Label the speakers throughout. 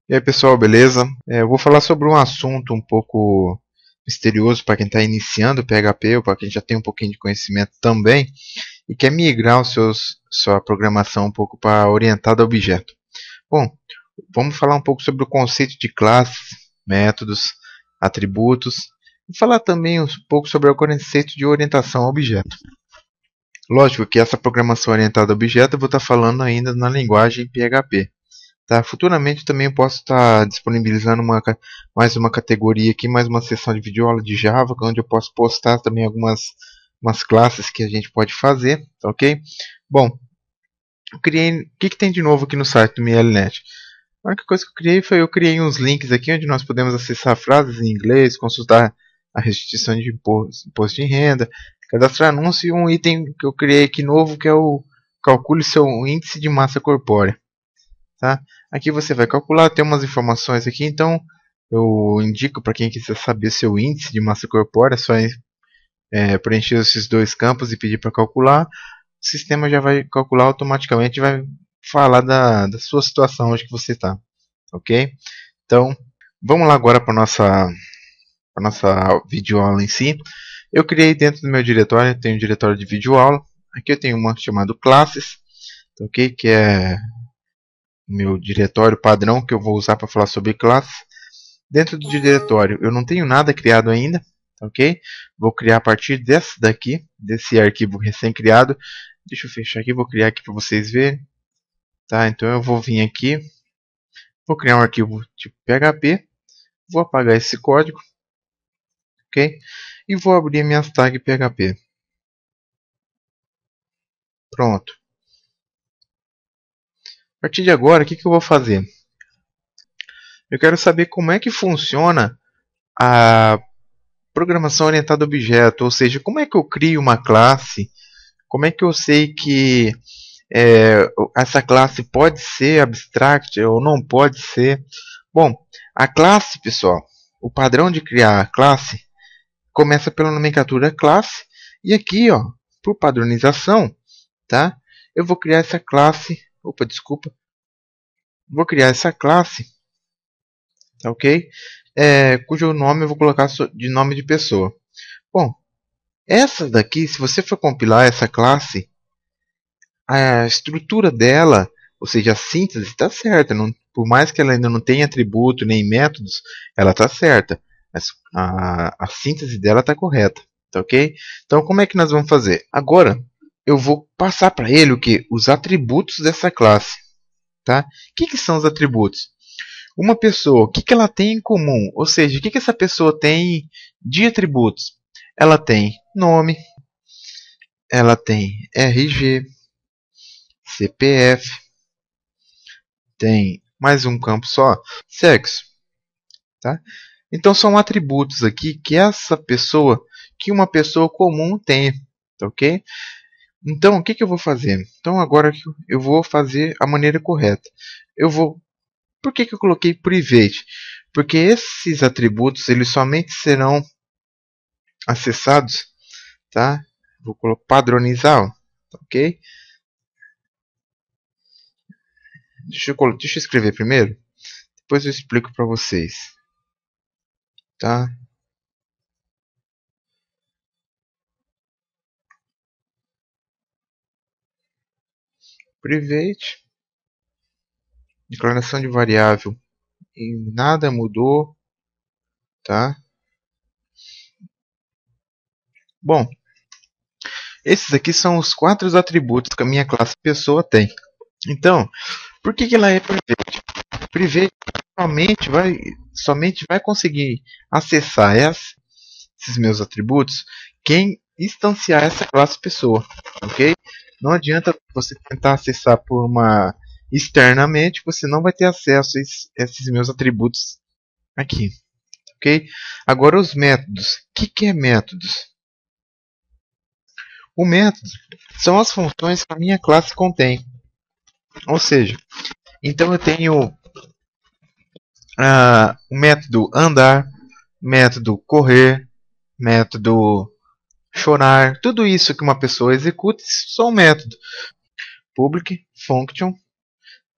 Speaker 1: E aí pessoal, beleza? Eu vou falar sobre um assunto um pouco misterioso para quem está iniciando o PHP ou para quem já tem um pouquinho de conhecimento também e quer migrar sua programação um pouco para orientada a objeto. Bom, vamos falar um pouco sobre o conceito de classes, métodos, atributos e falar também um pouco sobre o conceito de orientação a objeto. Lógico que essa programação orientada a objeto eu vou estar falando ainda na linguagem PHP. Tá? Futuramente também eu posso estar disponibilizando mais uma categoria aqui, mais uma seção de videoaula de Java, onde eu posso postar também umas classes que a gente pode fazer, tá ok? Bom, eu criei, o que tem de novo aqui no site do MLNet? A única coisa que eu criei uns links aqui onde nós podemos acessar frases em inglês, consultar a restituição de imposto de renda, cadastrar anúncio e um item que eu criei aqui novo que é o calcule seu índice de massa corpórea. Tá? Aqui você vai calcular, tem umas informações aqui, então eu indico para quem quiser saber seu índice de massa corpórea, é só preencher esses dois campos e pedir para calcular. O sistema já vai calcular automaticamente e vai falar da sua situação onde que você está, ok? Então, vamos lá agora para a nossa videoaula em si. Eu criei dentro do meu diretório, tenho um diretório de videoaula. Aqui eu tenho uma chamada classes, ok? Que é meu diretório padrão que eu vou usar para falar sobre classes. Dentro do diretório eu não tenho nada criado ainda, ok? Vou criar a partir desse daqui, desse arquivo recém-criado. Deixa eu fechar aqui, vou criar aqui para vocês verem. Tá, então eu vou vir aqui, vou criar um arquivo tipo PHP, vou apagar esse código, ok? E vou abrir minhas tags PHP. Pronto. A partir de agora, o que eu vou fazer? Eu quero saber como é que funciona a programação orientada a objeto, ou seja, como é que eu crio uma classe, como é que eu sei que essa classe pode ser abstract ou não pode ser. Bom, a classe, pessoal, o padrão de criar a classe começa pela nomenclatura classe e aqui, ó, por padronização, tá? Eu vou criar essa classe, desculpa, vou criar essa classe, tá ok? Cujo nome eu vou colocar de nome de pessoa. Bom, essa daqui, se você for compilar essa classe, a estrutura dela, ou seja, a síntese está certa. Não, por mais que ela ainda não tenha atributo nem métodos, ela está certa. Mas a síntese dela está correta. Tá ok? Então, como é que nós vamos fazer? Agora, eu vou passar para ele o que? Os atributos dessa classe. Tá? O que são os atributos? Uma pessoa, o que ela tem em comum? Ou seja, o que essa pessoa tem de atributos? Ela tem nome, ela tem RG, CPF, tem mais um campo só, sexo. Tá? Então são atributos aqui que uma pessoa comum tem. Tá ok? Então o que eu vou fazer? Então agora eu vou fazer a maneira correta. Por que eu coloquei private? Porque esses atributos eles somente serão acessados, tá? Vou padronizar, tá ok? Deixa eu escrever primeiro, depois eu explico para vocês, tá? Private, declaração de variável e nada mudou, tá? Bom, esses aqui são os 4 atributos que a minha classe pessoa tem. Então, por que ela é private? Private somente vai conseguir acessar esses meus atributos quem instanciar essa classe pessoa, ok? Não adianta você tentar acessar externamente, você não vai ter acesso a esses meus atributos aqui, ok? Agora os métodos. O que é métodos? O método são as funções que a minha classe contém. Ou seja, então eu tenho o método andar, método correr, método chorar, tudo isso que uma pessoa executa são métodos. Public function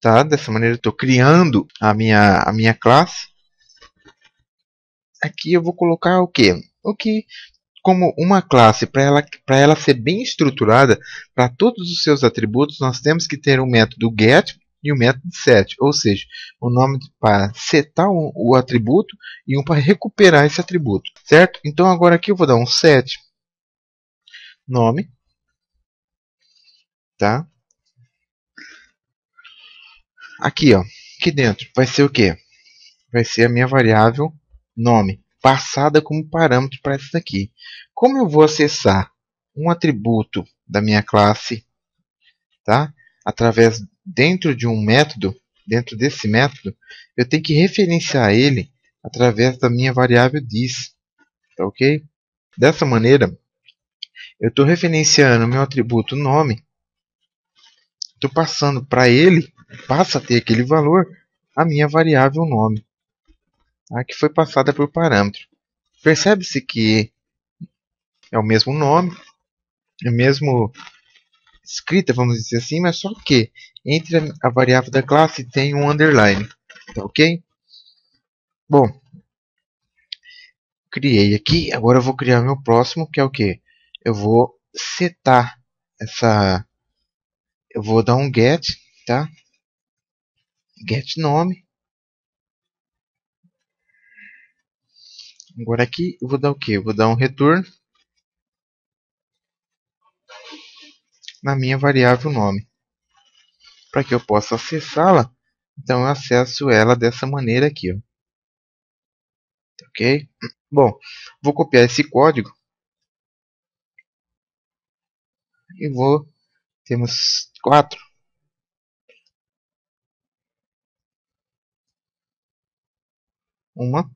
Speaker 1: Tá? Dessa maneira eu estou criando a minha classe. Aqui eu vou colocar o quê? O que como uma classe, para ela ser bem estruturada, para todos os seus atributos, nós temos que ter um método get e um método set, ou seja, o nome para setar o atributo e um para recuperar esse atributo, certo? Então agora aqui eu vou dar um set nome, tá? Aqui, ó, aqui dentro vai ser o quê? Vai ser a minha variável nome, passada como parâmetro para essa daqui. Como eu vou acessar um atributo da minha classe, tá? Através dentro de um método, dentro desse método, eu tenho que referenciar ele através da minha variável dis, tá ok? Dessa maneira, eu estou referenciando o meu atributo nome, estou passando para ele, passa a ter aquele valor, a minha variável nome, tá? Que foi passada por parâmetro. Percebe-se que é o mesmo nome, é o mesmo escrita, vamos dizer assim, mas só que entre a variável da classe tem um underline, tá ok? Bom, criei aqui, agora eu vou criar o meu próximo, que é o que? Eu vou setar essa, eu vou dar um get, tá? Get nome. Agora aqui eu vou dar o que? Eu vou dar um return na minha variável nome, para que eu possa acessá-la. Então eu acesso ela dessa maneira aqui, ó. Ok? Bom, vou copiar esse código e vou. Temos 4. Uma,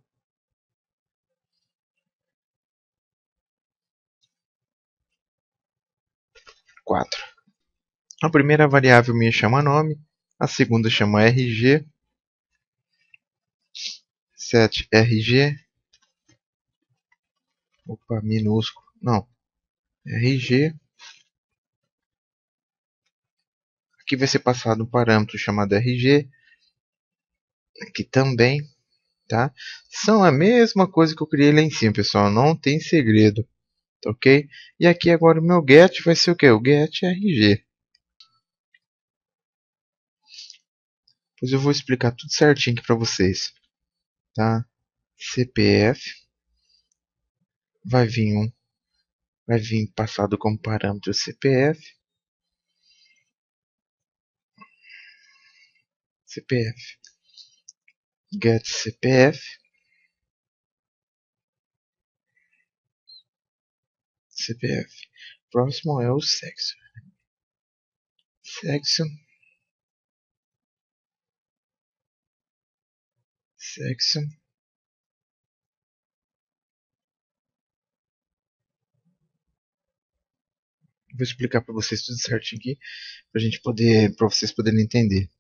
Speaker 1: 4. A primeira variável minha chama nome, a segunda chama RG, set RG, opa, minúsculo, não, RG. Aqui vai ser passado um parâmetro chamado RG, aqui também, tá? São a mesma coisa que eu criei lá em cima, pessoal, não tem segredo, tá ok? E aqui agora o meu get vai ser o que? O get RG. Pois eu vou explicar tudo certinho aqui para vocês, tá? CPF vai vir passado como parâmetro CPF, CPF, get CPF, CPF. Próximo é o sexo. Sexo, sexo. Vou explicar para vocês tudo certinho aqui, para vocês poderem entender.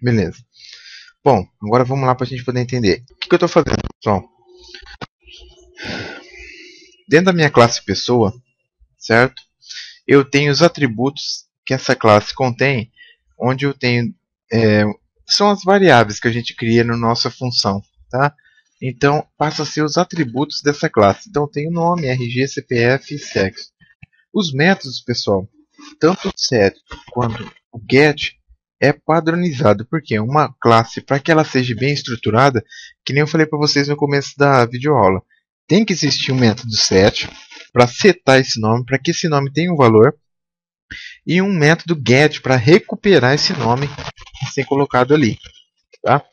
Speaker 1: Beleza. Bom, agora vamos lá para a gente poder entender. O que eu estou fazendo, pessoal? Dentro da minha classe pessoa, certo? Eu tenho os atributos que essa classe contém, onde eu tenho são as variáveis que a gente cria na nossa função, tá? Então passa a ser os atributos dessa classe. Então tem o nome, RG, CPF e sexo. Os métodos, pessoal, tanto o set quanto o get é padronizado, porque uma classe, para que ela seja bem estruturada, que nem eu falei para vocês no começo da videoaula, tem que existir um método set para setar esse nome, para que esse nome tenha um valor, e um método get para recuperar esse nome e ser colocado ali. Tá?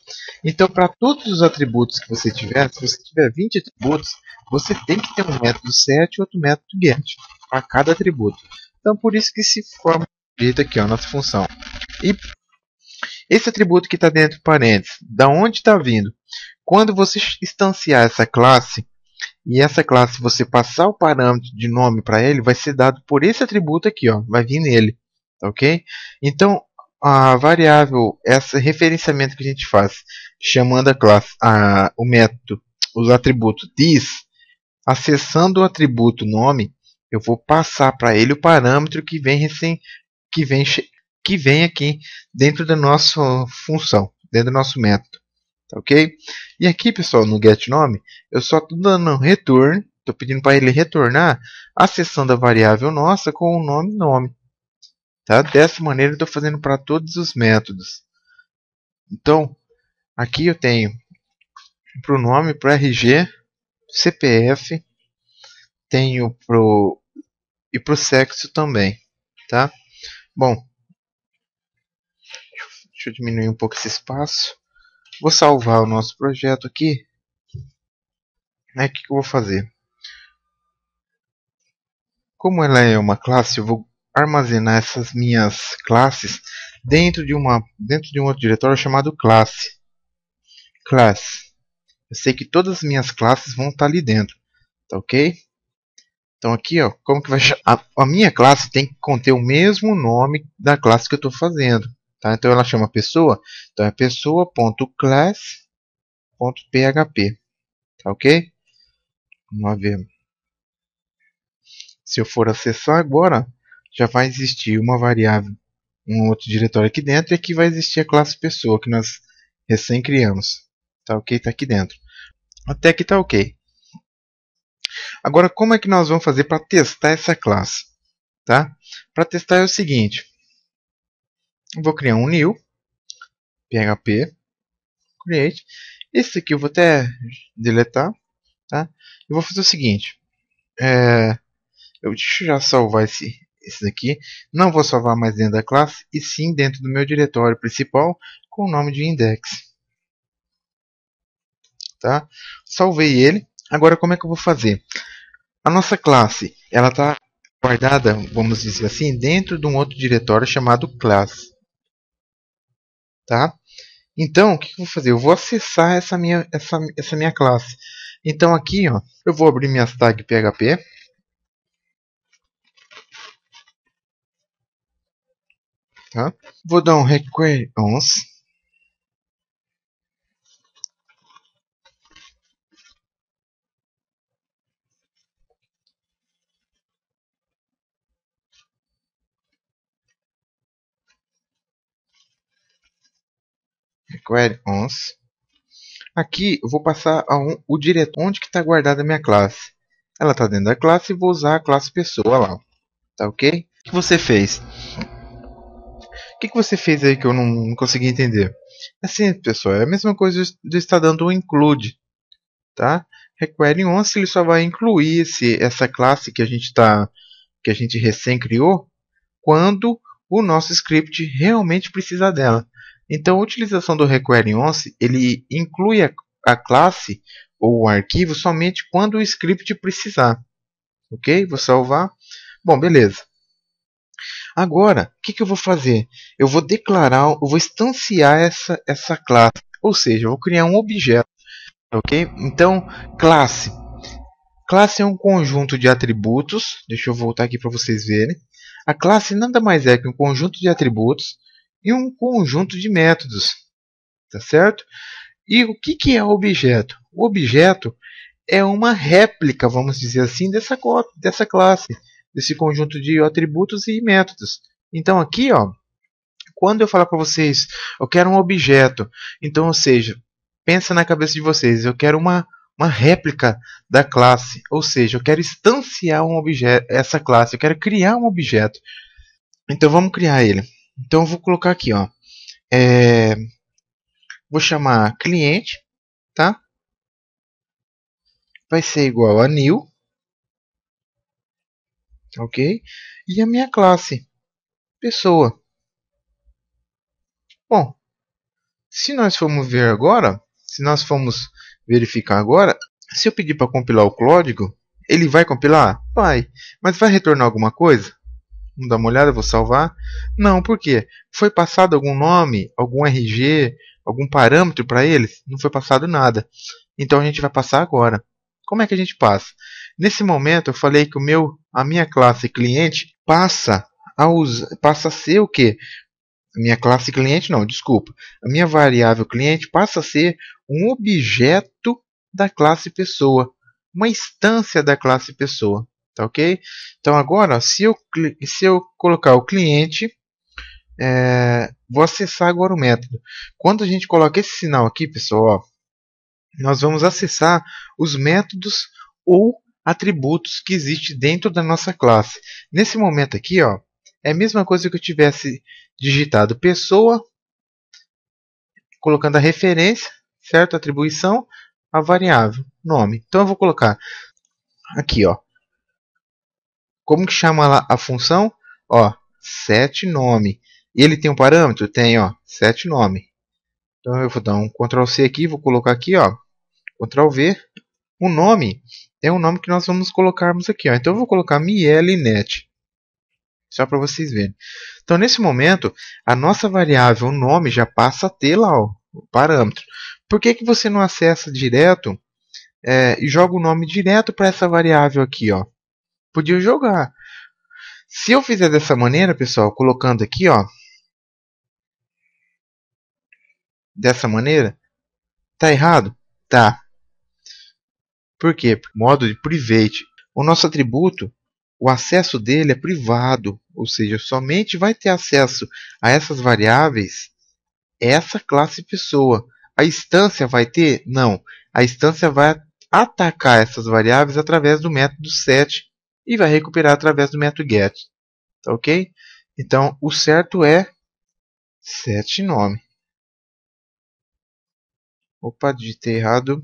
Speaker 1: Então, para todos os atributos que você tiver, se você tiver 20 atributos, você tem que ter um método set e outro método get para cada atributo. Então, por isso que se forma o jeito aqui, ó, nossa função. E esse atributo que está dentro do parênteses, da onde está vindo? Quando você instanciar essa classe, e essa classe você passar o parâmetro de nome para ele, vai ser dado por esse atributo aqui, ó, vai vir nele, ok? Então, a variável, esse referenciamento que a gente faz, chamando a classe, o método, os atributos this, acessando o atributo nome, eu vou passar para ele o parâmetro que vem, que vem aqui dentro da nossa função, dentro do nosso método. Tá ok? E aqui, pessoal, no getNome, eu só estou dando um return, estou pedindo para ele retornar a seção da variável nossa com o nome. Tá? Dessa maneira eu estou fazendo para todos os métodos. Então, aqui eu tenho para o nome, para o RG, CPF, tenho e para o sexo também. Tá? Bom, deixa eu diminuir um pouco esse espaço. Vou salvar o nosso projeto aqui. O que eu vou fazer? Como ela é uma classe, eu vou armazenar essas minhas classes dentro de um outro diretório chamado classe. Eu sei que todas as minhas classes vão estar ali dentro, tá ok? Então aqui, ó, como que vai a minha classe tem que conter o mesmo nome da classe que eu estou fazendo, tá? Então ela chama pessoa, então é pessoa.class.php, tá ok? Vamos ver. Se eu for acessar agora, já vai existir uma variável, um outro diretório aqui dentro, e aqui vai existir a classe pessoa que nós recém criamos. Tá ok? Tá aqui dentro. Até aqui tá ok. Agora, como é que nós vamos fazer para testar essa classe? Tá? Para testar é o seguinte. Eu vou criar um new, php, create. Esse aqui eu vou até deletar. Tá? Eu vou fazer o seguinte. Deixa eu já salvar esse daqui. Não vou salvar mais dentro da classe, e sim dentro do meu diretório principal com o nome de index. Tá? Salvei ele. Agora como é que eu vou fazer? A nossa classe ela está guardada, vamos dizer assim, dentro de um outro diretório chamado class. Tá? Então, o que eu vou fazer? Eu vou acessar essa minha classe. Então aqui, ó, eu vou abrir minhas tags PHP. Tá? Vou dar um require once. Require once. Aqui eu vou passar o diretório onde que está guardada a minha classe. Ela está dentro da classe e vou usar a classe pessoa lá. Tá ok? O que você fez? O que você fez aí que eu não consegui entender? Assim, pessoal, é a mesma coisa de estar dando um include. Tá? Require once, ele só vai incluir essa classe que a gente recém criou quando o nosso script realmente precisa dela. Então, a utilização do require once, ele inclui a classe ou o arquivo somente quando o script precisar. Ok? Vou salvar. Bom, beleza. Agora, o que eu vou fazer? Eu vou instanciar essa classe. Ou seja, eu vou criar um objeto. Ok? Então, classe. Classe é um conjunto de atributos. Deixa eu voltar aqui para vocês verem. A classe nada mais é que um conjunto de atributos e um conjunto de métodos. Tá certo? E o que é o objeto? O objeto é uma réplica, vamos dizer assim, dessa classe, desse conjunto de atributos e métodos. Então aqui, ó, quando eu falar para vocês, eu quero um objeto, então, ou seja, pensa na cabeça de vocês, eu quero uma réplica da classe, ou seja, eu quero instanciar um objeto, essa classe, eu quero criar um objeto. Então vamos criar ele. Então eu vou colocar aqui, ó, vou chamar cliente, tá? Vai ser igual a new, ok? E a minha classe, pessoa. Bom, se nós formos ver agora, se nós formos verificar agora, se eu pedir para compilar o código, ele vai compilar? Vai. Mas vai retornar alguma coisa? Vamos dar uma olhada, vou salvar. Não, por quê? Foi passado algum nome, algum RG, algum parâmetro para eles? Não foi passado nada. Então a gente vai passar agora. Como é que a gente passa? Nesse momento eu falei que a minha classe cliente passa a ser o quê? A minha classe cliente não, desculpa. A minha variável cliente passa a ser um objeto da classe pessoa, uma instância da classe pessoa. Tá ok? Então agora, se eu colocar o cliente, vou acessar agora o método. Quando a gente coloca esse sinal aqui, pessoal, ó, nós vamos acessar os métodos ou atributos que existem dentro da nossa classe. Nesse momento aqui, ó, é a mesma coisa que eu tivesse digitado pessoa, colocando a referência, certo? Atribuição, a variável, nome. Então eu vou colocar aqui, ó. Como que chama lá a função? Ó, setNome. E ele tem um parâmetro? Tem, ó, setNome. Então eu vou dar um Ctrl C aqui, vou colocar aqui, ó, Ctrl V. O nome é o nome que nós vamos colocarmos aqui, ó. Então eu vou colocar Mielnet, só para vocês verem. Então nesse momento, a nossa variável nome já passa a ter lá, ó, o parâmetro. Por que que você não acessa direto e joga o nome direto para essa variável aqui, ó? Podia jogar. Se eu fizer dessa maneira, pessoal, colocando aqui, ó, dessa maneira, tá errado? Tá. Por quê? Modo de private. O nosso atributo, o acesso dele é privado, ou seja, somente vai ter acesso a essas variáveis essa classe pessoa. A instância vai ter? Não. A instância vai atacar essas variáveis através do método set e vai recuperar através do método get. Tá ok? Então, o certo é setNome. Opa, digitei errado.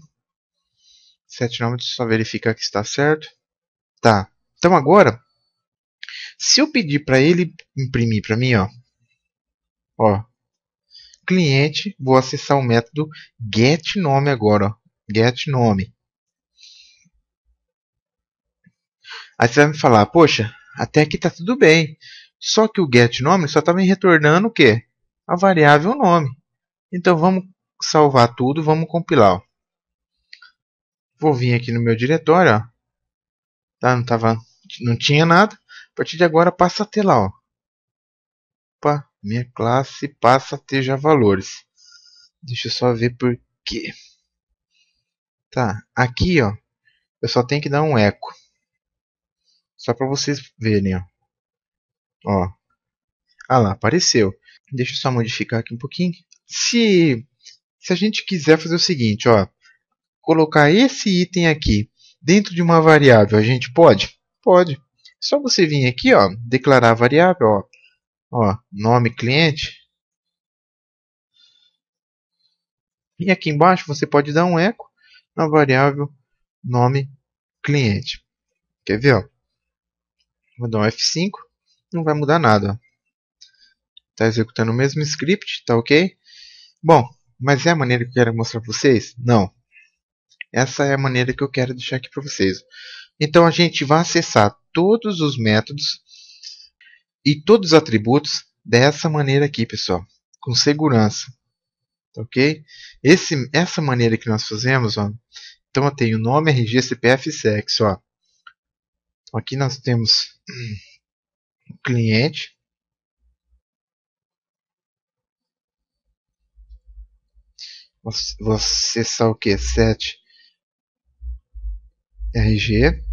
Speaker 1: setNome, deixa eu só verificar que está certo. Tá. Então agora, se eu pedir para ele imprimir para mim, ó, cliente, vou acessar o método getNome agora, ó, getNome. Aí você vai me falar, poxa, até aqui tá tudo bem. Só que o getNome só está me retornando o quê? A variável nome. Então vamos salvar tudo, vamos compilar. Ó. Vou vir aqui no meu diretório, ó. Tá? Não tinha nada. A partir de agora passa a ter lá, ó. Opa, minha classe passa a ter já valores. Deixa eu só ver por quê. Tá, aqui, ó, eu só tenho que dar um eco. Só para vocês verem, ó. Ó. Ah lá, apareceu. Deixa eu só modificar aqui um pouquinho. Se a gente quiser fazer o seguinte, ó, colocar esse item aqui dentro de uma variável, a gente pode? Pode. É só você vir aqui, ó, declarar a variável, ó, nome cliente. E aqui embaixo você pode dar um eco na variável nome cliente. Quer ver? Ó? Vou dar um F5, não vai mudar nada. Está executando o mesmo script, tá ok? Bom, mas é a maneira que eu quero mostrar para vocês? Não. Essa é a maneira que eu quero deixar aqui para vocês. Então a gente vai acessar todos os métodos e todos os atributos dessa maneira aqui, pessoal, com segurança, ok? Essa maneira que nós fazemos, ó, então eu tenho nome, RG, CPF e sexo, ó. Aqui nós temos o cliente, vou acessar o que? Set RG,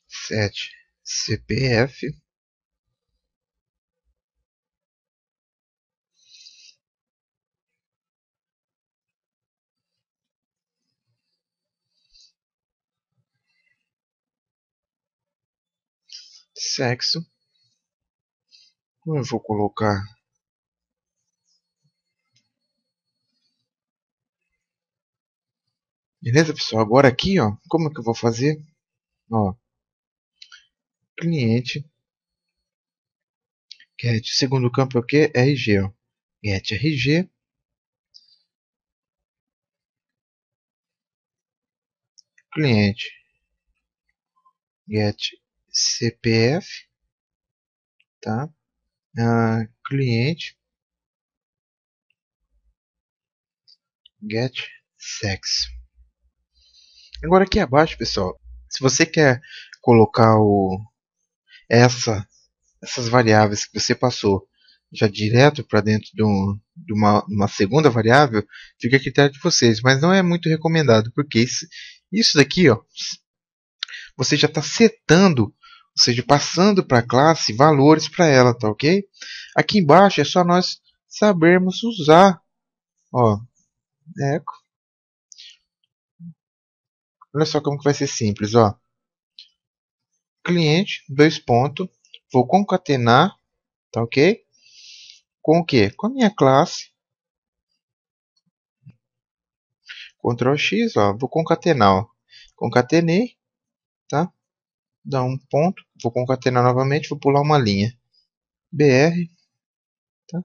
Speaker 1: set CPF, sexo, eu vou colocar beleza, pessoal? Agora aqui, ó, como é que eu vou fazer? Ó, cliente, get, segundo campo é o que? RG, ó. Get RG, cliente, get CPF, tá? Cliente, get sex. Agora aqui abaixo, pessoal, se você quer colocar essa essas variáveis que você passou já direto para dentro de uma segunda variável, fica a critério de vocês, mas não é muito recomendado, porque isso daqui, ó, você já está setando, ou seja, passando para a classe valores para ela, tá ok? Aqui embaixo é só nós sabermos usar, ó, eco. Olha só como que vai ser simples, ó. Cliente, dois pontos, vou concatenar, tá ok? Com o quê? Com a minha classe. Ctrl X, ó, vou concatenar, ó. Concatenei, tá? Dá um ponto, vou concatenar novamente, vou pular uma linha. BR, tá?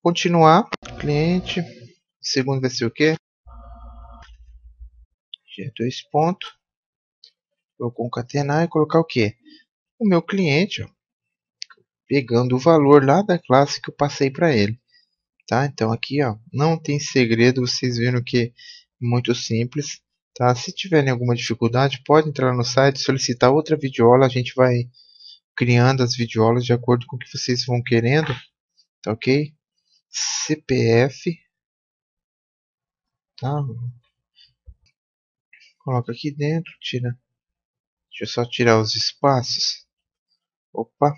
Speaker 1: Continuar, cliente, segundo vai ser o quê? Dois pontos, vou concatenar e colocar o quê? O meu cliente, ó, pegando o valor lá da classe que eu passei para ele. Tá? Então aqui, ó, não tem segredo, vocês viram que é muito simples. Tá? Se tiverem alguma dificuldade, pode entrar no site, solicitar outra videoaula, a gente vai criando as videoaulas de acordo com o que vocês vão querendo, tá ok? CPF, tá? Coloca aqui dentro, tira. Deixa eu só tirar os espaços. Opa!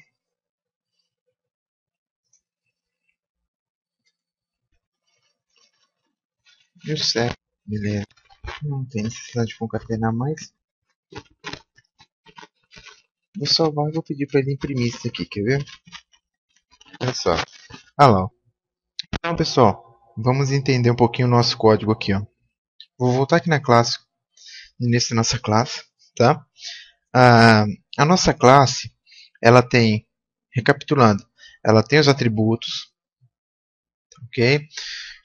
Speaker 1: E o CEP, beleza. Não tem necessidade de concatenar mais. Vou salvar e vou pedir para ele imprimir isso aqui, quer ver? Olha só. Ah lá, ó. Então, pessoal, vamos entender um pouquinho o nosso código aqui, ó. Vou voltar aqui na classe, nessa nossa classe, tá? A nossa classe, ela tem, recapitulando, ela tem os atributos, ok?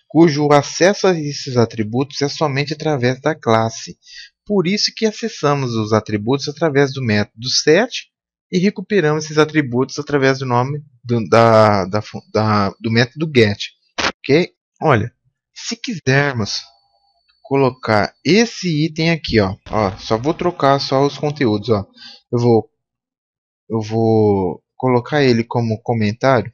Speaker 1: Cujo acesso a esses atributos é somente através da classe. Por isso que acessamos os atributos através do método set e recuperamos esses atributos através do nome do método get, ok? Olha, se quisermos colocar esse item aqui, ó, só vou trocar só os conteúdos, ó. Eu vou colocar ele como comentário,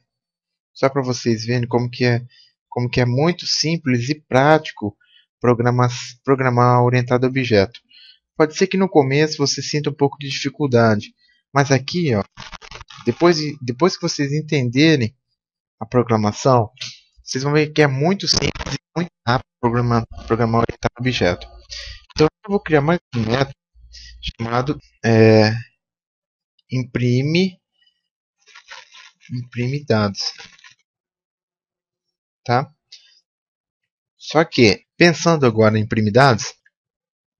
Speaker 1: só para vocês verem como que é muito simples e prático programar orientado a objeto. Pode ser que no começo você sinta um pouco de dificuldade, mas aqui, ó, depois que vocês entenderem a programação, vocês vão ver que é muito simples e muito rápido programar orientado a objeto. Então eu vou criar mais um método chamado imprime dados, tá? Só que pensando agora em imprimir dados,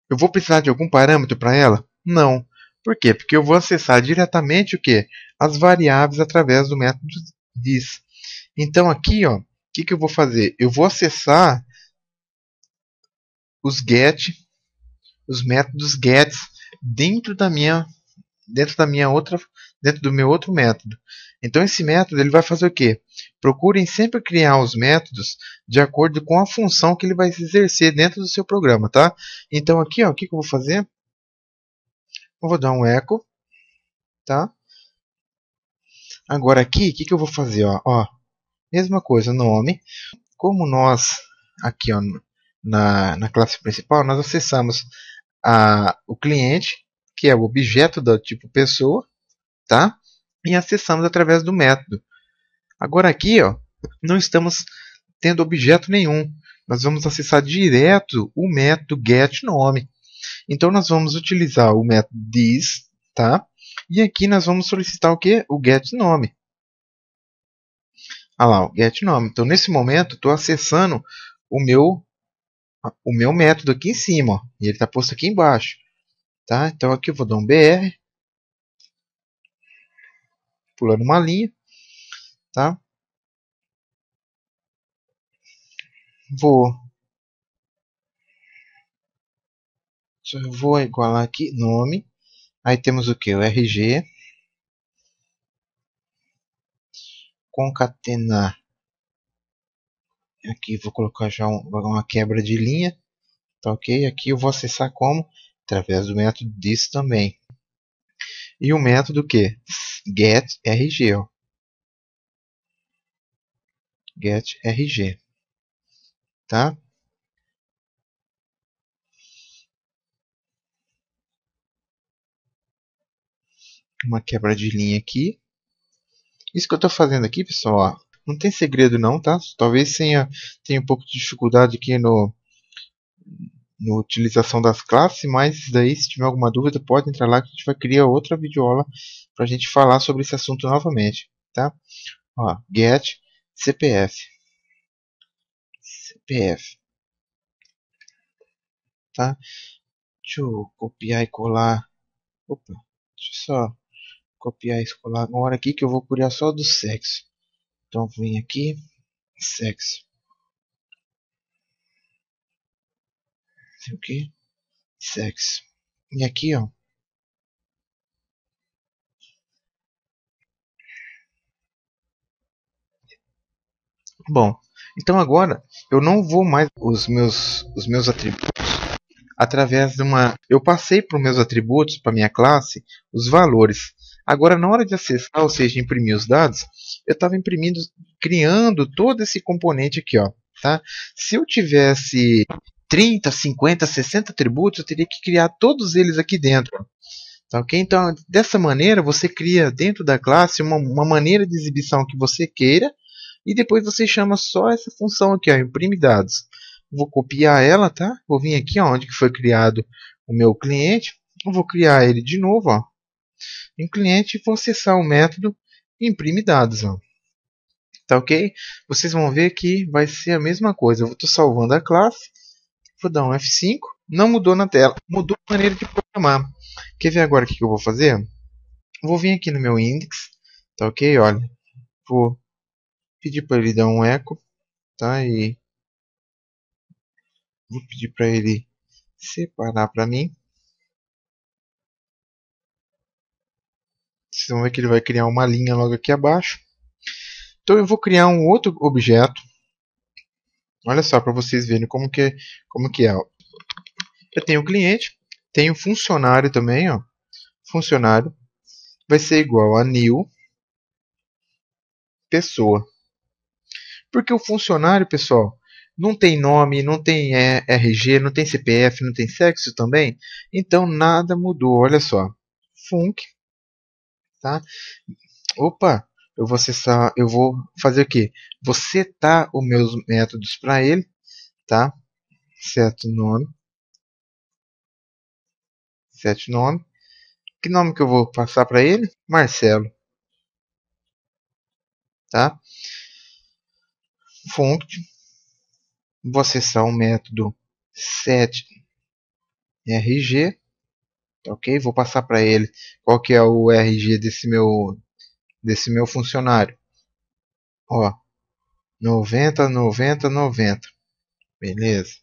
Speaker 1: eu vou precisar de algum parâmetro para ela? Não. Por quê? Porque eu vou acessar diretamente o que? As variáveis através do método this. Então aqui, ó, o que eu vou fazer? Eu vou acessar os get, os métodos gets dentro da minha dentro do meu outro método. Então esse método ele vai fazer o quê? Procurem sempre criar os métodos de acordo com a função que ele vai exercer dentro do seu programa, tá? Então aqui, ó, o que eu vou fazer? Eu vou dar um echo, tá? Agora aqui, o que eu vou fazer? Mesma coisa, nome. Como nós aqui, ó, na classe principal, nós acessamos o cliente, que é o objeto do tipo pessoa, tá? E acessamos através do método. Agora aqui, ó, não estamos tendo objeto nenhum. Nós vamos acessar direto o método getNome. Então nós vamos utilizar o método this, tá? E aqui nós vamos solicitar o que? O getNome. Ah lá, o getNome. Então nesse momento estou acessando o meu método aqui em cima, ó, e ele está posto aqui embaixo, tá? Então aqui eu vou dar um br, pulando uma linha, tá? Vou igualar aqui nome. Aí temos o que? O RG. Concatenar. Aqui vou colocar já uma quebra de linha. Tá ok? Aqui eu vou acessar como? Através do método this também. E o método que? get RG, ó. Get RG, tá? Uma quebra de linha aqui. Isso que eu estou fazendo aqui, pessoal, ó, não tem segredo não, tá? Talvez tenha um pouco de dificuldade aqui no utilização das classes, mas daí se tiver alguma dúvida pode entrar lá que a gente vai criar outra videoaula para a gente falar sobre esse assunto novamente, tá? Ó, get CPF, CPF, tá? Deixa eu copiar e colar. Opa, deixa eu só copiar e colar agora aqui que eu vou criar só do sexo. Então vem aqui, sexo, tem o que? Sexo. E aqui, ó. Bom, então agora eu não vou mais os meus atributos através de uma. Eu passei para os meus atributos, para minha classe, os valores. Agora, na hora de acessar, ou seja, imprimir os dados, eu estava imprimindo, criando todo esse componente aqui, ó, tá? Se eu tivesse 30, 50, 60 atributos, eu teria que criar todos eles aqui dentro. Tá, ok? Então, dessa maneira, você cria dentro da classe uma maneira de exibição que você queira e depois você chama só essa função aqui, ó, imprime dados. Vou copiar ela, tá? Vou vir aqui ó, onde que foi criado o meu cliente. Eu vou criar ele de novo, ó, em cliente e vou acessar o método imprime dados, ó. Tá ok? Vocês vão ver que vai ser a mesma coisa. Eu estou salvando a classe, vou dar um F5, não mudou na tela, mudou a maneira de programar. Quer ver agora o que eu vou fazer? Vou vir aqui no meu index, tá ok? Olha, vou pedir para ele dar um echo, tá? E vou pedir para ele separar para mim. Vocês vão ver que ele vai criar uma linha logo aqui abaixo. Então eu vou criar um outro objeto. Olha só para vocês verem como que é. Eu tenho o cliente, tenho o funcionário também, ó. Funcionário vai ser igual a new pessoa. Porque o funcionário, pessoal, não tem nome, não tem RG, não tem CPF, não tem sexo também. Então nada mudou. Olha só. Func, tá? Opa, eu vou fazer o quê? Vou setar os meus métodos para ele, tá? Set nome, set nome. Que nome que eu vou passar para ele? Marcelo, tá? Func, vou acessar o método set RG, tá ok? Vou passar para ele qual que é o RG desse meu funcionário. Ó, 90, 90, 90. Beleza.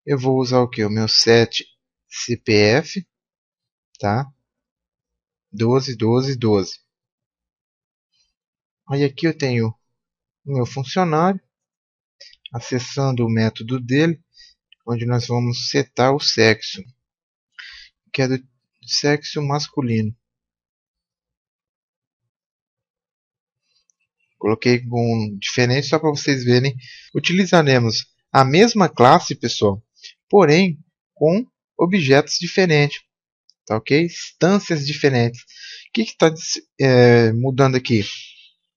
Speaker 1: Eu vou usar o que? O meu set CPF, tá? 12, 12, 12. Aí aqui eu tenho o meu funcionário, acessando o método dele, onde nós vamos setar o sexo, que é do sexo masculino. Coloquei com diferente só para vocês verem. Utilizaremos a mesma classe, pessoal, porém com objetos diferentes, tá ok? Instâncias diferentes. O que está mudando aqui?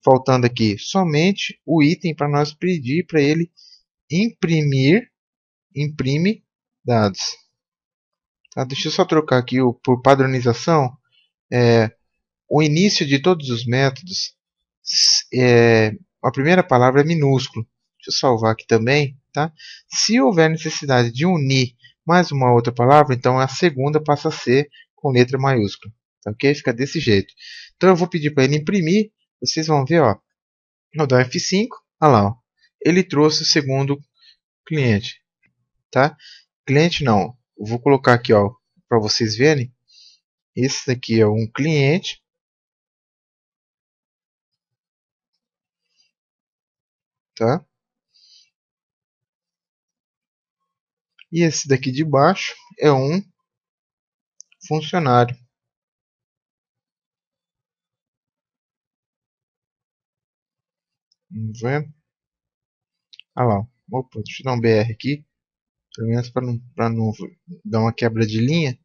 Speaker 1: Faltando aqui somente o item para nós pedir para ele imprime dados. Tá? Deixa eu só trocar aqui por padronização. É, o início de todos os métodos, é, a primeira palavra é minúsculo. Deixa eu salvar aqui também. Tá? Se houver necessidade de unir mais uma outra palavra, então a segunda passa a ser com letra maiúscula. Tá? Ok? Fica desse jeito. Então eu vou pedir para ele imprimir. Vocês vão ver, ó, no dar F5, olha lá, ó, ele trouxe o segundo cliente. Tá? Cliente não. Eu vou colocar aqui para vocês verem. Esse daqui é um cliente. Tá? E esse daqui de baixo é um funcionário. Vamos ver. Ah lá. Opa, deixa eu dar um BR aqui. Pelo menos para não dar uma quebra de linha.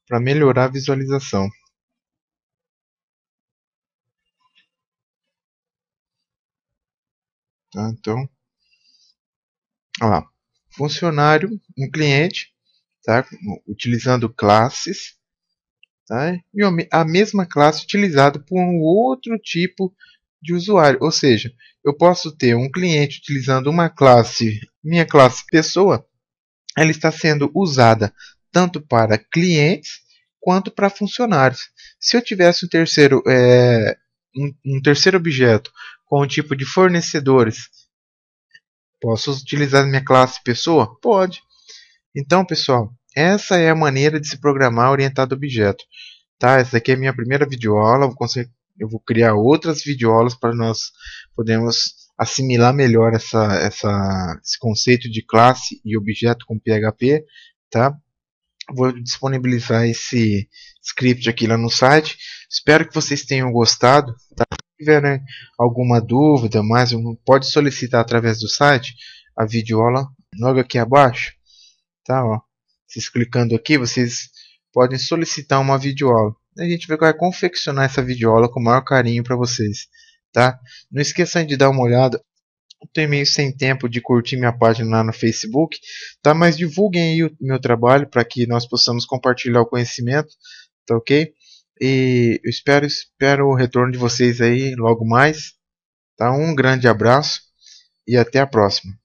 Speaker 1: Para melhorar a visualização. Tá? Então, olha lá. Funcionário, um cliente, tá? Utilizando classes. Tá? E a mesma classe utilizada por um outro tipo de usuário. Ou seja, eu posso ter um cliente utilizando uma classe, minha classe pessoa, ela está sendo usada tanto para clientes quanto para funcionários. Se eu tivesse um terceiro objeto com o tipo de fornecedores, posso utilizar minha classe pessoa? Pode. Então, pessoal, essa é a maneira de se programar orientado a objeto. Tá? Essa aqui é a minha primeira videoaula. Eu vou criar outras videoaulas para nós podermos assimilar melhor esse conceito de classe e objeto com PHP. Tá? Vou disponibilizar esse script aqui lá no site. Espero que vocês tenham gostado. Tá? Se tiverem alguma dúvida, pode solicitar através do site a videoaula logo aqui abaixo. Tá? Ó. Vocês clicando aqui, vocês podem solicitar uma videoaula. A gente vai confeccionar essa videoaula com o maior carinho para vocês. Tá? Não esqueçam de dar uma olhada. Estou meio sem tempo de curtir minha página lá no Facebook, tá? Mas divulguem aí o meu trabalho para que nós possamos compartilhar o conhecimento, tá ok? E eu espero o retorno de vocês aí logo mais, tá? Um grande abraço e até a próxima.